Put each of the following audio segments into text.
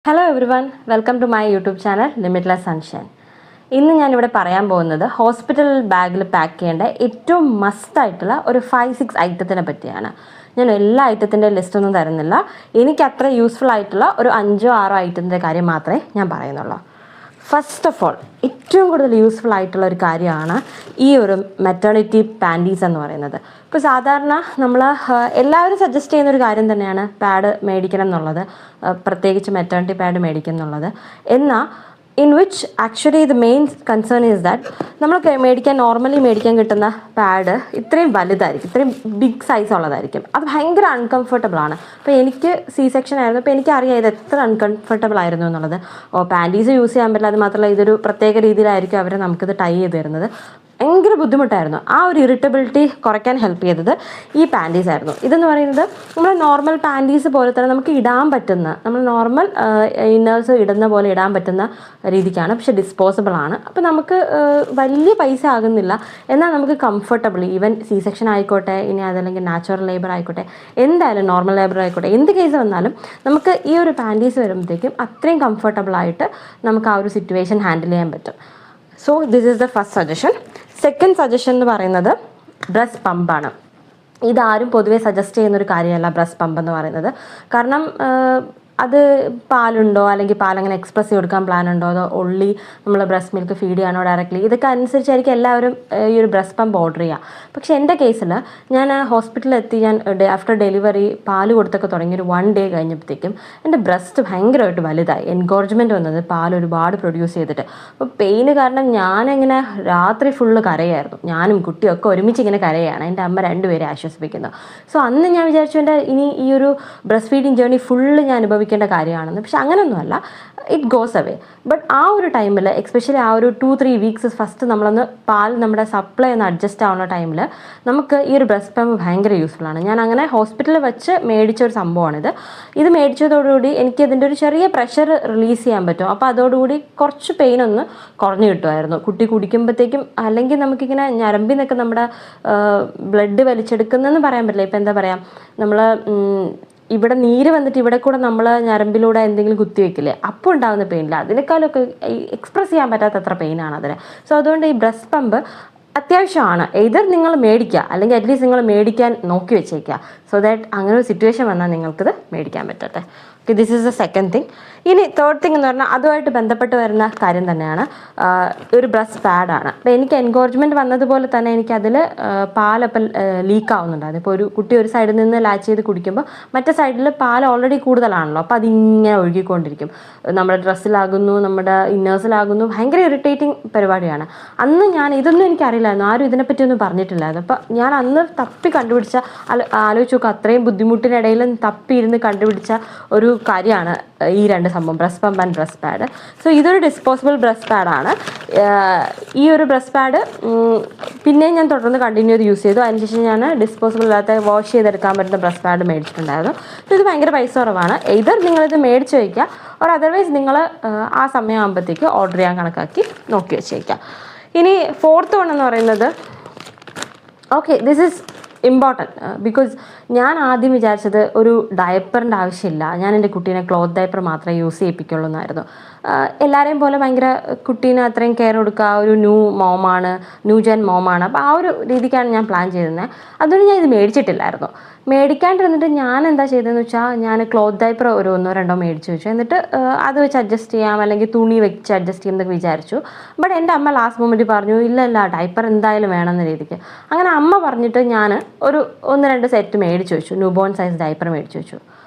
Hello everyone, welcome to my YouTube channel limitless sunshine. ഇന്ന് ഞാനിവിടെ പറയാൻ പോകുന്നത് ഹോസ്പിറ്റൽ ബാഗിൽ പാക്ക് ചെയ്യേണ്ട ഏറ്റവും മസ്റ്റായിട്ടുള്ള ഒരു 5-6 ഐറ്റത്തിനെ പറ്റിയാണ്. ഞാൻ എല്ലാ ഐറ്റത്തിൻ്റെ ലിസ്റ്റൊന്നും തരുന്നില്ല. എനിക്ക് അത്ര യൂസ്ഫുൾ ആയിട്ടുള്ള ഒരു 5-6 ഐറ്റത്തിൻ്റെ കാര്യം മാത്രമേ ഞാൻ പറയുന്നുള്ളൂ. ഫസ്റ്റ് ഓഫ് ഓൾ, ഏറ്റവും കൂടുതൽ യൂസ്ഫുൾ ആയിട്ടുള്ള ഒരു കാര്യമാണ് ഈ ഒരു മെറ്റേണിറ്റി പാൻറ്റീസ് എന്ന് പറയുന്നത്. ഇപ്പോൾ സാധാരണ നമ്മൾ എല്ലാവരും സജസ്റ്റ് ചെയ്യുന്ന ഒരു കാര്യം തന്നെയാണ് പാഡ് മേടിക്കണം എന്നുള്ളത്, പ്രത്യേകിച്ച് മെറ്റേണിറ്റി പാഡ് മേടിക്കണം എന്നുള്ളത്. എന്നാൽ in which actually the main concern is that നമ്മൾ നോർമലി മേടിക്കാൻ കിട്ടുന്ന പാഡ് ഇത്രയും വലുതായിരിക്കും, ഇത്രയും ബിഗ് സൈസ് ഉള്ളതായിരിക്കും. അത് ഭയങ്കര അൺകംഫർട്ടബിൾ ആണ്. അപ്പോൾ എനിക്ക് സെക്ഷൻ ആയിരുന്നു, അപ്പോൾ എനിക്കറിയാം ഇത് എത്ര അൺകംഫർട്ടബിൾ ആയിരുന്നു എന്നുള്ളത്. പാൻറ്റീസ് യൂസ് ചെയ്യാൻ പറ്റില്ല, അത് മാത്രമല്ല ഇതൊരു പ്രത്യേക രീതിയിലായിരിക്കും അവർ നമുക്കിത് ടൈ ചെയ്ത് തരുന്നത്. ഭയങ്കര ബുദ്ധിമുട്ടായിരുന്നു. ആ ഒരു ഇറിറ്റബിലിറ്റി കുറയ്ക്കാൻ ഹെൽപ്പ് ചെയ്തത് ഈ പാൻറ്റീസ് ആയിരുന്നു. ഇതെന്ന് പറയുന്നത് നമ്മൾ നോർമൽ പാൻറ്റീസ് പോലെ തന്നെ നമുക്ക് ഇടാൻ പറ്റുന്ന, നമ്മൾ നോർമൽ ഇന്നേഴ്സ് ഇടുന്ന പോലെ ഇടാൻ പറ്റുന്ന രീതിക്കാണ്, പക്ഷെ ഡിസ്പോസിബിൾ ആണ്. അപ്പോൾ നമുക്ക് വലിയ പൈസ ആകുന്നില്ല, എന്നാൽ നമുക്ക് കംഫർട്ടബിൾ, ഈവൻ സെക്ഷൻ ആയിക്കോട്ടെ, ഇനി അതല്ലെങ്കിൽ നാച്ചുറൽ ലേബർ ആയിക്കോട്ടെ, എന്തായാലും നോർമൽ ലേബർ ആയിക്കോട്ടെ, എന്ത് കേസ് വന്നാലും നമുക്ക് ഈ ഒരു പാൻറ്റീസ് വരുമ്പോഴത്തേക്കും അത്രയും കംഫർട്ടബിളായിട്ട് നമുക്ക് ആ ഒരു സിറ്റുവേഷൻ ഹാൻഡിൽ ചെയ്യാൻ പറ്റും. So this is the first suggestion. Second suggestion എന്ന് പറയുന്നത് ബ്രസ്റ്റ് പമ്പാണ്. ഇതാരും പൊതുവേ സജസ്റ്റ് ചെയ്യുന്നൊരു കാര്യമല്ല ബ്രസ്റ്റ് പമ്പ് എന്ന് പറയുന്നത്. കാരണം അത് പാലുണ്ടോ, അല്ലെങ്കിൽ പാലങ്ങനെ എക്സ്പ്രസ് കൊടുക്കാൻ പ്ലാൻ ഉണ്ടോ, അതോ ഒള്ളി നമ്മൾ ബ്രസ്റ്റ് മിൽക്ക് ഫീഡ് ചെയ്യാനോ ഡയറക്റ്റ്ലി, ഇതൊക്കെ അനുസരിച്ചായിരിക്കും എല്ലാവരും ഈ ഒരു ബ്രസ്റ്റ് പമ്പ് ഓർഡർ ചെയ്യുക. പക്ഷേ എൻ്റെ കേസിൽ ഞാൻ ഹോസ്പിറ്റലിൽ എത്തി, ഞാൻ ആഫ്റ്റർ ഡെലിവറി പാല് കൊടുത്തൊക്കെ തുടങ്ങി ഒരു 1 day കഴിഞ്ഞപ്പോഴത്തേക്കും എൻ്റെ ബ്രസ്റ്റ് ഭയങ്കരമായിട്ട് വലുതായി, എൻകോർജ്മെൻറ്റ് വന്നത്, പാൽ ഒരുപാട് പ്രൊഡ്യൂസ് ചെയ്തിട്ട്. അപ്പോൾ പെയിന് കാരണം ഞാനിങ്ങനെ രാത്രി ഫുള്ള് കരയായിരുന്നു. ഞാനും കുട്ടിയൊക്കെ ഒരുമിച്ച് ഇങ്ങനെ കരയാണ്. എൻ്റെ അമ്മ 2 പേരെ ആശ്വസിപ്പിക്കുന്നു. സോ അന്ന് ഞാൻ വിചാരിച്ചു എൻ്റെ ഇനി ഈ ഒരു ബ്രസ്റ്റ് ഫീഡിങ് ജേർണി ഫുള്ള് ഞാൻ അനുഭവിക്കേണ്ട കാര്യമാണെന്ന്. പക്ഷെ അങ്ങനെയൊന്നുമല്ല, ഇറ്റ് ഗോസ് അവേ. ബട്ട് ആ ഒരു ടൈമിൽ, എസ്പെഷ്യലി ആ ഒരു 2-3 വീക്സ് ഫസ്റ്റ് നമ്മളൊന്ന് പാൽ നമ്മുടെ സപ്ലൈ ഒന്ന് അഡ്ജസ്റ്റ് ആവുന്ന ടൈമിൽ നമുക്ക് ഈ ഒരു ബ്രസ്റ്റ് പമ്പ് ഭയങ്കര യൂസ്ഫുൾ ആണ്. ഞാൻ അങ്ങനെ ഹോസ്പിറ്റലിൽ വെച്ച് മേടിച്ച ഒരു സംഭവമാണിത്. ഇത് മേടിച്ചതോടുകൂടി എനിക്ക് ഇതിൻ്റെ ഒരു ചെറിയ പ്രഷർ റിലീസ് ചെയ്യാൻ പറ്റും. അപ്പോൾ അതോടുകൂടി കുറച്ച് പെയിൻ ഒന്ന് കുറഞ്ഞു കിട്ടുമായിരുന്നു കുട്ടി കുടിക്കുമ്പോഴത്തേക്കും. അല്ലെങ്കിൽ നമുക്കിങ്ങനെ ഞരമ്പിൽ നിന്നൊക്കെ നമ്മുടെ ബ്ലഡ് വലിച്ചെടുക്കുന്നതെന്ന് പറയാൻ പറ്റില്ല. ഇപ്പം എന്താ പറയുക, നമ്മൾ ഇവിടെ നീര് വന്നിട്ട് ഇവിടെ കൂടെ നമ്മൾ ഞരമ്പിലൂടെ എന്തെങ്കിലും കുത്തി വെക്കില്ലേ, അപ്പോൾ ഉണ്ടാകുന്ന പെയിനില്ല, അതിനേക്കാളൊക്കെ എക്സ്പ്രസ് ചെയ്യാൻ പറ്റാത്ത അത്ര പെയിനാണ് അതിന്. സോ അതുകൊണ്ട് ഈ ബ്രസ്റ്റ് പമ്പ് അത്യാവശ്യമാണ്. എയ്തർ നിങ്ങൾ മേടിക്കുക, അല്ലെങ്കിൽ അറ്റ്ലീസ്റ്റ് നിങ്ങൾ മേടിക്കാൻ നോക്കി വെച്ചേക്കുക, സോ ദാറ്റ് അങ്ങനെ ഒരു സിറ്റുവേഷൻ വന്നാൽ നിങ്ങൾക്കിത് മേടിക്കാൻ പറ്റട്ടെ. Okay, this is the second thing. ഇനി തേർഡ് തിങ് എന്ന് പറഞ്ഞാൽ അതുമായിട്ട് ബന്ധപ്പെട്ട് വരുന്ന കാര്യം തന്നെയാണ് ഒരു ബ്രസ്റ്റ് പാഡാണ്. അപ്പോൾ എനിക്ക് എൻകോർജ്മെൻറ്റ് വന്നതുപോലെ തന്നെ എനിക്കതിൽ പാലപ്പം ലീക്ക് ആവുന്നുണ്ടായിരുന്നു. ഇപ്പോൾ ഒരു കുട്ടി ഒരു സൈഡിൽ നിന്ന് ലാച്ച് ചെയ്ത് കുടിക്കുമ്പോൾ മറ്റേ സൈഡിൽ പാൽ ഓൾറെഡി കൂടുതലാണല്ലോ, അപ്പോൾ അതിങ്ങനെ ഒഴുകിക്കൊണ്ടിരിക്കും. നമ്മുടെ ഡ്രസ്സിലാകുന്നു, നമ്മുടെ ഇന്നേഴ്സിലാകുന്നു, ഭയങ്കര ഇറിറ്റേറ്റിംഗ് പരിപാടിയാണ്. അന്ന് ഞാൻ ഇതൊന്നും എനിക്കറിയില്ലായിരുന്നു, ആരും ഇതിനെപ്പറ്റിയൊന്നും പറഞ്ഞിട്ടില്ലായിരുന്നു. അപ്പോൾ ഞാൻ അന്ന് തപ്പി കണ്ടുപിടിച്ച, ആലോചിച്ച് നോക്കുക, അത്രയും ബുദ്ധിമുട്ടിനിടയിലും തപ്പിയിരുന്ന് കണ്ടുപിടിച്ച ഒരു കാര്യമാണ് ഈ 2 സംഭവം, breast pump and breast pad. So ഇതൊരു ഡിസ്പോസിബിൾ ബ്രസ്റ്റ് പാഡാണ്. ഈ ഒരു ബ്രസ്റ്റ് പാഡ് പിന്നെയും ഞാൻ തുടർന്ന് കണ്ടിന്യൂ ചെയ്ത് യൂസ് ചെയ്തു. അതിനുശേഷം ഞാൻ ഡിസ്പോസിബിൾ അല്ലാത്ത വാഷ് ചെയ്തെടുക്കാൻ പറ്റുന്ന ബ്രസ്റ്റ് പാഡ് മേടിച്ചിട്ടുണ്ടായിരുന്നു. സോ ഇത് ഭയങ്കര പൈസ കുറവാണ്. എയ്തർ നിങ്ങളിത് മേടിച്ച് വയ്ക്കുക, ഓർ അതർവൈസ് നിങ്ങൾ ആ സമയമാകുമ്പോഴത്തേക്ക് ഓർഡർ ചെയ്യാൻ കണക്കാക്കി നോക്കി വെച്ചേക്കുക. ഇനി ഫോർത്ത് വൺ എന്ന് പറയുന്നത്, okay, this is important because ഞാൻ ആദ്യം വിചാരിച്ചത് ഒരു ഡയപ്പറിൻ്റെ ആവശ്യമില്ല, ഞാൻ എൻ്റെ കുട്ടീനെ ക്ലോത്ത് ഡയപ്പർ മാത്രമേ യൂസ് ചെയ്യിപ്പിക്കുള്ളൂ എന്നായിരുന്നു. എല്ലാവരെയും പോലെ ഭയങ്കര കുട്ടീനെ അത്രയും കെയർ കൊടുക്കുക, ഒരു ന്യൂ ജെൻ മോമാണ്. അപ്പോൾ ആ ഒരു രീതിക്കാണ് ഞാൻ പ്ലാൻ ചെയ്തിരുന്നത്. അതുകൊണ്ട് ഞാൻ ഇത് മേടിച്ചിട്ടില്ലായിരുന്നു. മേടിക്കാണ്ടിരുന്നിട്ട് ഞാൻ എന്താ ചെയ്തതെന്ന് വെച്ചാൽ, ഞാൻ ക്ലോത്ത് ഡയപ്പർ ഒരു 1-2 മേടിച്ച് വെച്ചു. എന്നിട്ട് അത് വെച്ച് അഡ്ജസ്റ്റ് ചെയ്യാം, അല്ലെങ്കിൽ തുണി വെച്ച് അഡ്ജസ്റ്റ് ചെയ്യുമെന്നൊക്കെ വിചാരിച്ചു. ബട്ട് എൻ്റെ അമ്മ ലാസ്റ്റ് മൊമെൻറ്റിൽ പറഞ്ഞു, ഇല്ല ഡയപ്പർ എന്തായാലും വേണമെന്ന രീതിക്ക്. അങ്ങനെ അമ്മ പറഞ്ഞിട്ട് ഞാൻ ഒരു 1-2 സെറ്റ് മേടിച്ച് വെച്ചു, ന്യൂ ബോൺ സൈസ് ഡയപ്പർ മേടിച്ച് വെച്ചു.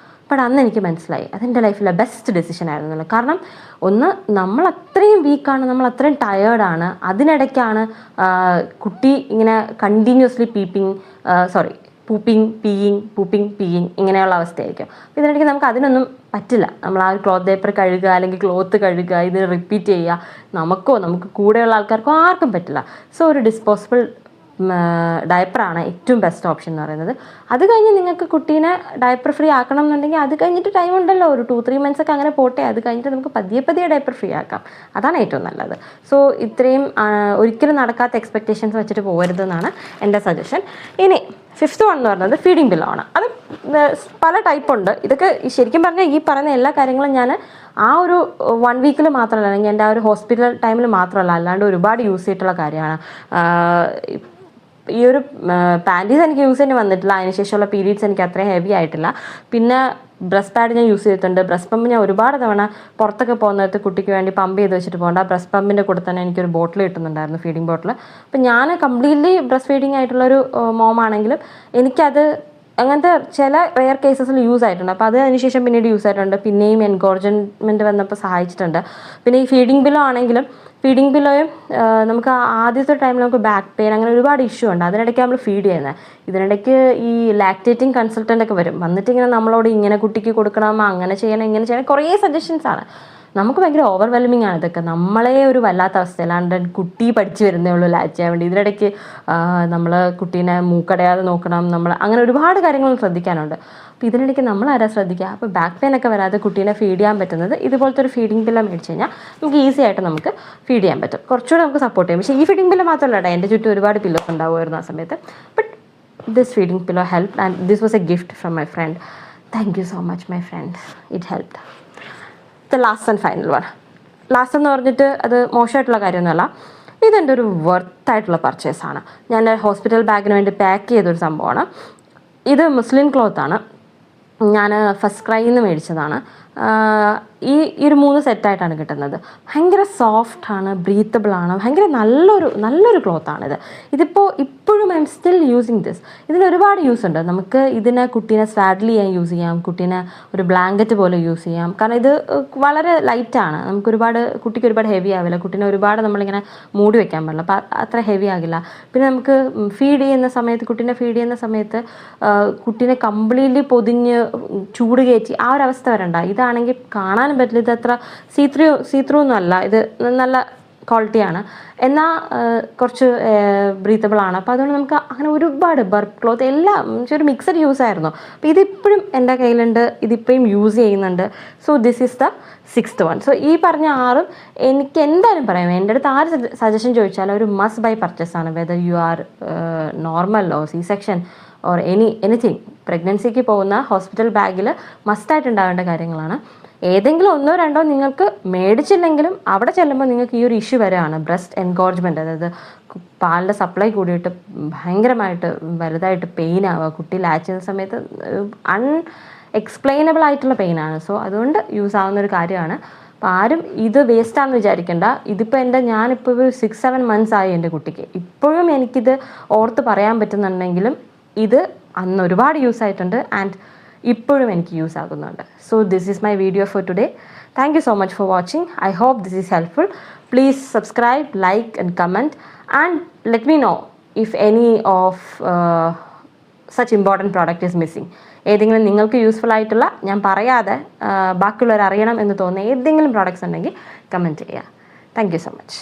ബട്ട് അന്ന് എനിക്ക് മനസ്സിലായി അതെൻ്റെ ലൈഫിലെ ബെസ്റ്റ് ഡെസിഷൻ ആയിരുന്നല്ലോ. കാരണം ഒന്ന്, നമ്മൾ അത്രയും വീക്കാണ്, നമ്മൾ അത്രയും ടയേർഡാണ്, അതിനിടയ്ക്കാണ് കുട്ടി ഇങ്ങനെ കണ്ടിന്യൂസ്ലി പൂപ്പിങ് പീയിങ് ഇങ്ങനെയുള്ള അവസ്ഥയായിരിക്കും. ഇതിനിടയ്ക്ക് നമുക്ക് അതിനൊന്നും പറ്റില്ല. നമ്മൾ ആ ഒരു ക്ലോത്ത് പേപ്പർ കഴുകുക, അല്ലെങ്കിൽ ക്ലോത്ത് കഴുകുക, ഇത് റിപ്പീറ്റ് ചെയ്യുക നമുക്ക് കൂടെയുള്ള ആൾക്കാർക്കോ ആർക്കും പറ്റില്ല. സോ ഒരു ഡിസ്പോസിബിൾ ഡയപ്പറാണ് ഏറ്റവും ബെസ്റ്റ് ഓപ്ഷൻ എന്ന് പറയുന്നത്. അത് കഴിഞ്ഞ് നിങ്ങൾക്ക് കുട്ടീനെ ഡയപ്പർ ഫ്രീ ആക്കണം എന്നുണ്ടെങ്കിൽ അത് കഴിഞ്ഞിട്ട് ടൈം ഉണ്ടല്ലോ, ഒരു 2-3 months ഒക്കെ അങ്ങനെ പോട്ടെ. അത് കഴിഞ്ഞിട്ട് നമുക്ക് പതിയെ ഡയപ്പർ ഫ്രീ ആക്കാം. അതാണ് ഏറ്റവും നല്ലത്. സോ ഇത്രയും ഒരിക്കലും നടക്കാത്ത എക്സ്പെക്റ്റേഷൻസ് വെച്ചിട്ട് പോകരുതെന്നാണ് എൻ്റെ സജഷൻ. ഇനി ഫിഫ്ത്ത് വൺ എന്ന് പറയുന്നത് ഫീഡിങ് പില്ലോ ആണ്. അത് പല ടൈപ്പുണ്ട്. ഇതൊക്കെ ശരിക്കും പറഞ്ഞാൽ ഈ പറയുന്ന എല്ലാ കാര്യങ്ങളും ഞാൻ ആ ഒരു 1 വീക്കിൽ മാത്രമല്ല, അല്ലെങ്കിൽ എൻ്റെ ആ ഒരു ഹോസ്പിറ്റൽ ടൈമിൽ മാത്രമല്ല, അല്ലാണ്ട് ഒരുപാട് യൂസ് ചെയ്തിട്ടുള്ള കാര്യമാണ്. ഈ ഒരു പാൻറ്റീസ് എനിക്ക് യൂസ് ചെയ്യേണ്ടി വന്നിട്ടില്ല. അതിനുശേഷമുള്ള പീരീഡ്സ് എനിക്ക് അത്രയും ഹെവി ആയിട്ടില്ല. പിന്നെ ബ്രസ്റ്റ് പാഡ് ഞാൻ യൂസ് ചെയ്തിട്ടുണ്ട്. ബ്രസ്റ്റ് പമ്പ് ഞാൻ ഒരുപാട് തവണ പുറത്തൊക്കെ പോകുന്നിടത്ത് കുട്ടിക്ക് വേണ്ടി പമ്പ് ചെയ്ത് വെച്ചിട്ട് പോകേണ്ട ബ്രസ്റ്റ് പമ്പിൻ്റെ കൂടെ തന്നെ എനിക്കൊരു ബോട്ടിൽ കിട്ടുന്നുണ്ടായിരുന്നു, ഫീഡിങ് ബോട്ടിൽ. അപ്പം ഞാൻ കംപ്ലീറ്റ്ലി ബ്രസ്റ്റ് ഫീഡിങ് ആയിട്ടുള്ളൊരു മോമാണെങ്കിലും എനിക്കത് അങ്ങനത്തെ ചില റെയർ കേസസിൽ യൂസ് ആയിട്ടുണ്ട്. അപ്പോൾ അത് അതിനുശേഷം പിന്നീട് യൂസ് ആയിട്ടുണ്ട്. പിന്നെയും എൻകോർജ്മെൻറ്റ് വന്നപ്പോൾ സഹായിച്ചിട്ടുണ്ട്. പിന്നെ ഈ ഫീഡിങ് പില്ലോ ആണെങ്കിലും ഫീഡിങ് പില്ലോയും നമുക്ക് ആദ്യത്തെ ടൈമിൽ നമുക്ക് ബാക്ക് പെയിൻ അങ്ങനെ ഒരുപാട് ഇഷ്യൂ ഉണ്ട്. അതിനിടയ്ക്ക് നമ്മൾ ഫീഡ് ചെയ്യുന്നത്. ഇതിനിടയ്ക്ക് ഈ ലാക്ടേറ്റിംഗ് കൺസൾട്ടൻ്റ് ഒക്കെ വരും, വന്നിട്ട് ഇങ്ങനെ നമ്മളോട് ഇങ്ങനെ കുട്ടിക്ക് കൊടുക്കണം, അങ്ങനെ ചെയ്യണം, ഇങ്ങനെ ചെയ്യണം, കുറേ സജഷൻസാണ്. നമുക്ക് ഭയങ്കര ഓവർവെൽമിങ് ആണ് ഇതൊക്കെ. നമ്മളെ ഒരു വല്ലാത്ത അവസ്ഥ. അല്ലാണ്ട് കുട്ടി പഠിച്ചു വരുന്നേ ഉള്ളൂ ലാച്ച് ചെയ്യാൻ വേണ്ടി. ഇതിനിടയ്ക്ക് നമ്മൾ കുട്ടീനെ മൂക്കടയാതെ നോക്കണം, നമ്മൾ അങ്ങനെ ഒരുപാട് കാര്യങ്ങൾ ശ്രദ്ധിക്കാനുണ്ട്. അപ്പോൾ ഇതിനിടയ്ക്ക് നമ്മൾ ആരാ ശ്രദ്ധിക്കുക? അപ്പോൾ ബാക്ക് പെയിൻ ഒക്കെ വരാതെ കുട്ടീനെ ഫീഡ് ചെയ്യാൻ പറ്റുന്നത് ഇതുപോലത്തെ ഒരു ഫീഡിങ് പില്ലോ മേടിച്ച് കഴിഞ്ഞാൽ നമുക്ക് ഈസി ആയിട്ട് നമുക്ക് ഫീഡ് ചെയ്യാൻ പറ്റും, കുറച്ചുകൂടെ നമുക്ക് സപ്പോർട്ട് ചെയ്യും. പക്ഷേ ഈ ഫീഡിങ് പില്ലോ മാത്രമല്ല കേട്ടോ, എൻ്റെ ചുറ്റും ഒരുപാട് പില്ലോസ് ഉണ്ടാവുമായിരുന്നു ആ സമയത്ത്. But this feeding pillow help and this was A gift from my friend. Thank you so much my friend, it helped. The last and final one. Last എന്ന് പറഞ്ഞിട്ട് അത് മോശമായിട്ടുള്ള കാര്യമൊന്നുമല്ല, ഇതെൻ്റെ ഒരു വർത്തായിട്ടുള്ള പർച്ചേസാണ്. ഞാൻ ഹോസ്പിറ്റൽ ബാഗിന് വേണ്ടി പാക്ക് ചെയ്തൊരു സംഭവമാണ്. ഇത് മുസ്ലിം ക്ലോത്താണ്. ഞാൻ ഫസ്റ്റ് ക്രൈയിൽ നിന്ന് മേടിച്ചതാണ്. ഈ ഒരു 3 സെറ്റായിട്ടാണ് കിട്ടുന്നത്. ഭയങ്കര സോഫ്റ്റാണ്, ബ്രീത്തബിളാണ്, ഭയങ്കര നല്ലൊരു ക്ലോത്താണിത്. ഇപ്പോഴും I am still using this. ഇതിന് ഒരുപാട് യൂസ് ഉണ്ട്. നമുക്ക് ഇതിനെ കുട്ടീനെ സ്വാഡിൽ ചെയ്യാൻ യൂസ് ചെയ്യാം, കുട്ടീനെ ഒരു ബ്ലാങ്കറ്റ് പോലെ യൂസ് ചെയ്യാം. കാരണം ഇത് വളരെ ലൈറ്റാണ്. കുട്ടിക്ക് ഒരുപാട് ഹെവി ആവില്ല. കുട്ടീനെ ഒരുപാട് നമ്മളിങ്ങനെ മൂടി വെക്കാൻ പാടില്ല, അപ്പോൾ അത്ര ഹെവി ആകില്ല. പിന്നെ നമുക്ക് കുട്ടീനെ ഫീഡ് ചെയ്യുന്ന സമയത്ത് കുട്ടീനെ കംപ്ലീറ്റ്ലി പൊതിഞ്ഞ് ചൂട് കയറ്റി ആ ഒരു അവസ്ഥ വരണ്ട. ഇതാണെങ്കിൽ കാണാനും പറ്റില്ല, ഇത് അത്ര സീത്രൂ ഒന്നും അല്ല, ഇത് നല്ല ക്വാളിറ്റിയാണ്, എന്നാൽ കുറച്ച് ബ്രീത്തബിൾ ആണ്. അപ്പോൾ അതുകൊണ്ട് നമുക്ക് അങ്ങനെ ഒരുപാട് ബർക്ക് ക്ലോത്ത് എല്ലാം ഒരു മിക്സഡ് യൂസ് ആയിരുന്നു. അപ്പോൾ ഇതിപ്പോഴും എൻ്റെ കയ്യിലുണ്ട്, ഇതിപ്പോഴും യൂസ് ചെയ്യുന്നുണ്ട്. So this is the 6th one. So ഈ പറഞ്ഞ 6ഉം എനിക്ക് എന്തായാലും പറയാം, എൻ്റെ അടുത്ത് ആര് സജഷൻ ചോദിച്ചാലും ഒരു മസ്റ്റ് ബൈ പർച്ചേസാണ്. Whether you are normal or C section or anything. പ്രഗ്നൻസിക്ക് പോകുന്ന ഹോസ്പിറ്റൽ ബാഗിൽ മസ്റ്റായിട്ട് ഉണ്ടാവേണ്ട കാര്യങ്ങളാണ്. ഏതെങ്കിലും 1 2 നിങ്ങൾക്ക് മേടിച്ചില്ലെങ്കിലും അവിടെ ചെല്ലുമ്പോൾ നിങ്ങൾക്ക് ഈ ഒരു ഇഷ്യൂ വരെയാണ് ബ്രസ്റ്റ് എൻകോർജ്മെൻറ്റ്, അതായത് പാലിൻ്റെ സപ്ലൈ കൂടിയിട്ട് ഭയങ്കരമായിട്ട് വലുതായിട്ട് പെയിൻ ആവുക, കുട്ടി ലാച്ച് ചെയ്യുന്ന സമയത്ത് എക്സ്പ്ലെയിനബിൾ ആയിട്ടുള്ള പെയിനാണ്. സോ അതുകൊണ്ട് യൂസ് ആവുന്ന ഒരു കാര്യമാണ്. അപ്പോൾ ആരും ഇത് വേസ്റ്റാണെന്ന് വിചാരിക്കേണ്ട. ഇതിപ്പോൾ ഞാനിപ്പോൾ ഒരു 6-7 months ആയി എൻ്റെ കുട്ടിക്ക്. ഇപ്പോഴും എനിക്കിത് ഓർത്ത് പറയാൻ പറ്റുന്നുണ്ടെങ്കിലും ഇത് അന്ന് ഒരുപാട് യൂസ് ആയിട്ടുണ്ട് ആൻഡ് ഇപ്പോഴും എനിക്ക് യൂസ് ആകുന്നുണ്ട്. So this is my video for today. Thank you so much for watching. I hope this is helpful. Please subscribe, like and comment and let me know if any of such important product is missing. ഏതെങ്കിലും നിങ്ങൾക്ക് useful ആയിട്ടുള്ള, ഞാൻ പറയാതെ ബാക്കിയുള്ളവർ അറിയണം എന്ന് തോന്നുന്ന ഏതെങ്കിലും പ്രോഡക്റ്റ്സ് ഉണ്ടെങ്കിൽ കമൻറ്റ് ചെയ്യുക. Thank you so much.